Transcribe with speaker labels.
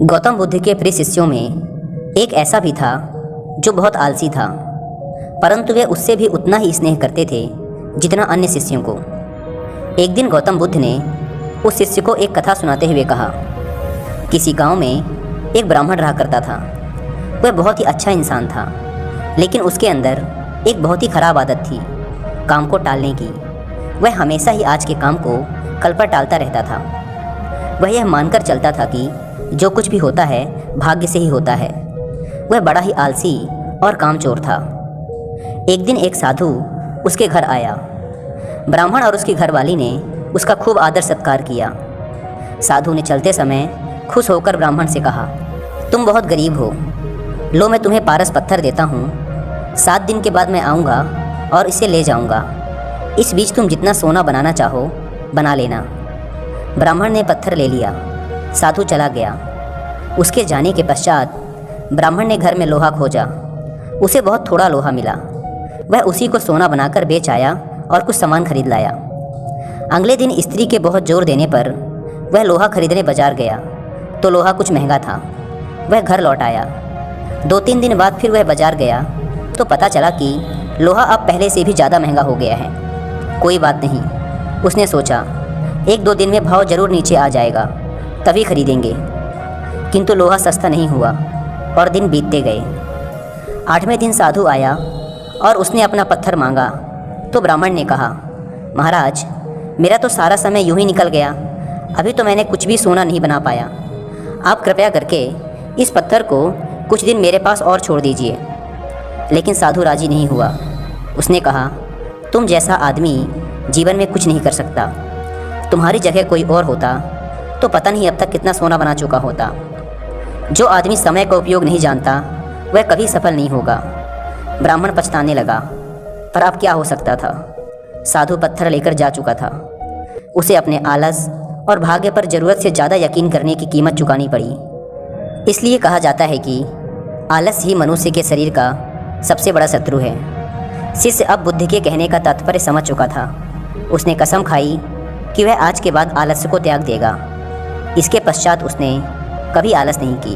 Speaker 1: गौतम बुद्ध के प्रिय शिष्यों में एक ऐसा भी था जो बहुत आलसी था, परंतु वे उससे भी उतना ही स्नेह करते थे जितना अन्य शिष्यों को। एक दिन गौतम बुद्ध ने उस शिष्य को एक कथा सुनाते हुए कहा, किसी गांव में एक ब्राह्मण रहा करता था। वह बहुत ही अच्छा इंसान था, लेकिन उसके अंदर एक बहुत ही खराब आदत थी, काम को टालने की। वह हमेशा ही आज के काम को कल पर टालता रहता था। वह यह मानकर चलता था कि जो कुछ भी होता है भाग्य से ही होता है। वह बड़ा ही आलसी और कामचोर था। एक दिन एक साधु उसके घर आया। ब्राह्मण और उसकी घरवाली ने उसका खूब आदर सत्कार किया। साधु ने चलते समय खुश होकर ब्राह्मण से कहा, तुम बहुत गरीब हो, लो मैं तुम्हें पारस पत्थर देता हूँ। 7 दिन के बाद मैं आऊँगा और इसे ले जाऊँगा। इस बीच तुम जितना सोना बनाना चाहो बना लेना। ब्राह्मण ने पत्थर ले लिया। साधु चला गया। उसके जाने के पश्चात ब्राह्मण ने घर में लोहा खोजा। उसे बहुत थोड़ा लोहा मिला। वह उसी को सोना बनाकर बेच आया और कुछ सामान खरीद लाया। अगले दिन स्त्री के बहुत जोर देने पर वह लोहा खरीदने बाजार गया तो लोहा कुछ महंगा था। वह घर लौट आया। 2-3 दिन बाद फिर वह बाजार गया तो पता चला कि लोहा अब पहले से भी ज़्यादा महंगा हो गया है। कोई बात नहीं, उसने सोचा, 1-2 दिन में भाव जरूर नीचे आ जाएगा, तभी खरीदेंगे। किंतु लोहा सस्ता नहीं हुआ और दिन बीतते गए। 8वें दिन साधु आया और उसने अपना पत्थर मांगा तो ब्राह्मण ने कहा, महाराज मेरा तो सारा समय यूं ही निकल गया, अभी तो मैंने कुछ भी सोना नहीं बना पाया। आप कृपया करके इस पत्थर को कुछ दिन मेरे पास और छोड़ दीजिए। लेकिन साधु राजी नहीं हुआ। उसने कहा, तुम जैसा आदमी जीवन में कुछ नहीं कर सकता। तुम्हारी जगह कोई और होता तो पता नहीं अब तक कितना सोना बना चुका होता। जो आदमी समय का उपयोग नहीं जानता वह कभी सफल नहीं होगा। ब्राह्मण पछताने लगा, पर अब क्या हो सकता था। साधु पत्थर लेकर जा चुका था। उसे अपने आलस और भाग्य पर ज़रूरत से ज़्यादा यकीन करने की कीमत चुकानी पड़ी। इसलिए कहा जाता है कि आलस ही मनुष्य के शरीर का सबसे बड़ा शत्रु है। शिष्य अब बुद्ध के कहने का तात्पर्य समझ चुका था। उसने कसम खाई कि वह आज के बाद आलस्य को त्याग देगा। इसके पश्चात उसने कभी आलस नहीं की।